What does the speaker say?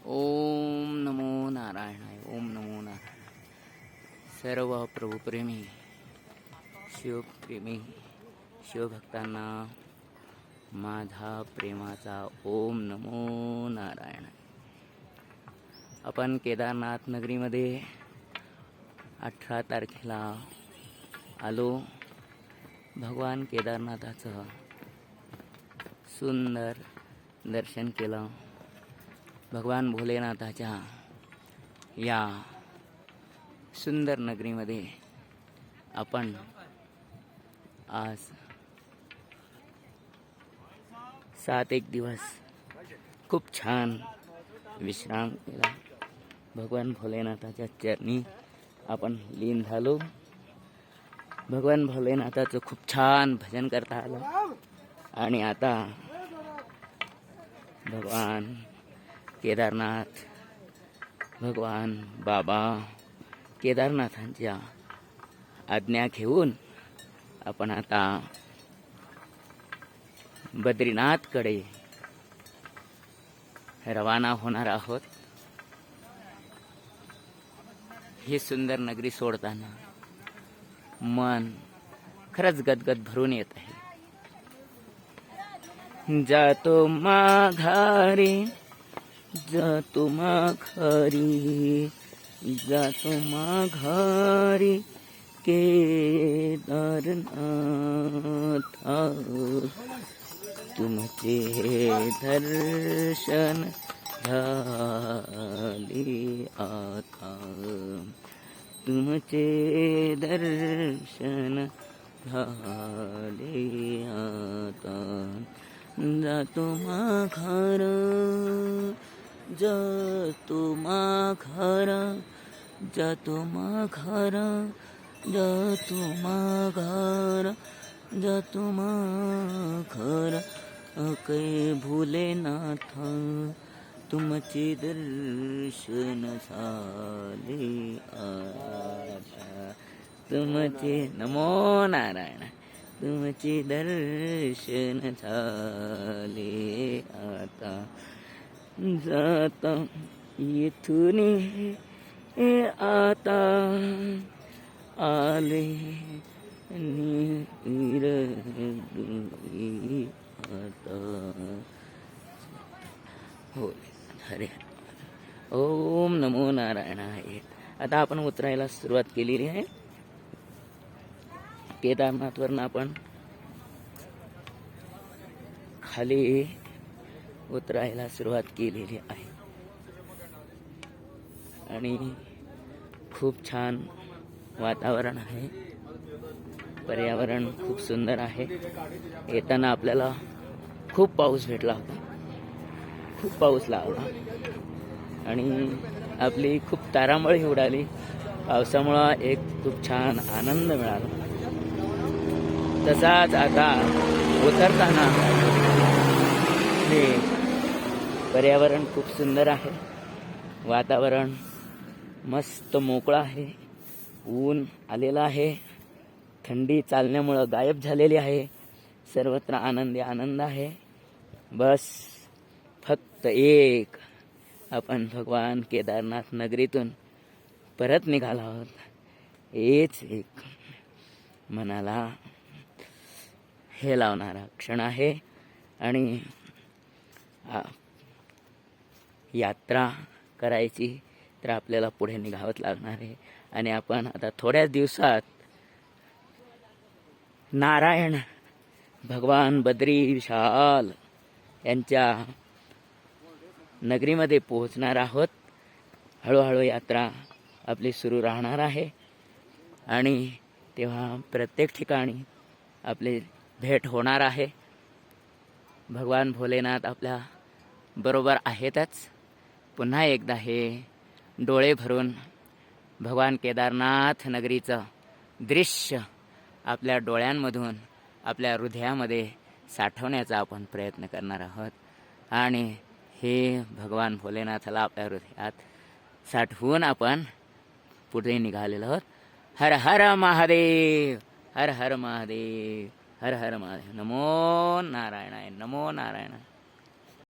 ओम नमो नारायणाय. ओम नमो नारायण. सर्व प्रभुप्रेमी शिवप्रेमी शिवभक्तांना माझा प्रेमाचा ओम नमो नारायण. आपण केदारनाथ नगरीमध्ये 18 तारखेला आलो. भगवान केदारनाथाचं सुंदर दर्शन केलं. भगवान भोलेनाथाच्या या सुंदर नगरीमध्ये आपण आज 7 दिवस खूप छान विश्राम केला. भगवान भोलेनाथाच्या चरणी आपण लीन झालो. भगवान भोलेनाथाचं खूप छान भजन करता आलं. आणि आता भगवान केदारनाथ, भगवान बाबा केदारनाथांच्या आज्ञा घेऊन आपण आता बद्रीनाथकडे रवाना होणार आहोत. ही सुंदर नगरी सोडताना मन खरंच गदगद भरून येत आहे. जातो माघारी, जातो माघारी, जातो माघारी केदारनाथ. तुमचे दर्शन झाले आता, तुमचे दर्शन झाले आता. जातो माघार, जातो माघार, जातो माघार, जातो माघार, जातो माघार. अकै भोलेनाथ तुमचे दर्शन झाले आता, तुमचे नमो नारायण, तुमचे दर्शन झाले आता. जाता येथून आता आले निरदुई आता. हो हरे ओम नमो नारायणाय. आता आपण उतरायला सुरुवात केलेली आहे. केदारनाथवरून आपण खाली उतरायला सुरुवात केलेली आहे. आणि खूप छान वातावरण आहे. पर्यावरण खूप सुंदर आहे. येताना आपल्याला खूप पाऊस भेटला होता, खूप पाऊस लागला आणि आपली खूप तारांबळी उडाली. पावसामुळं एक खूप छान आनंद मिळाला. तसाच आता उतरताना हे पर्यावरण खूप सुंदर आहे. वातावरण मस्त मोकळं आहे. ऊन आलेलं आहे. थंडी चालण्यामुळं गायब झालेली आहे. सर्वत्र आनंद आहे. बस फक्त एक आपण भगवान केदारनाथ नगरीतून परत निघाला आहोत. हेच एक मनाला हे लावणारा क्षण आहे. आणि यात्रा करायची तर आपल्याला पुढे निघावंच लागणार आहे. आणि आपण आता थोड्याच दिवसात नारायण भगवान बद्री विशाल यांच्या नगरीमध्ये पोहोचणार आहोत. हळूहळू यात्रा आपली सुरू राहणार आहे. आणि तेव्हा प्रत्येक ठिकाणी आपली भेट होणार आहे. भगवान भोलेनाथ आपल्या बरोबर आहेतच. पुन्हा एकदा हे डोळे भरून भगवान केदारनाथ नगरीचं दृश्य आपल्या डोळ्यांमधून आपल्या हृदयामध्ये साठवण्याचा आपण प्रयत्न करणार आहोत. आणि हे भगवान भोलेनाथाला आपल्या हृदयात साठवून आपण पुढे निघालेलो आहोत. हर हर महादेव, हर हर महादेव, हर हर महादेव. नमो नारायणाय, नमो नारायणाय.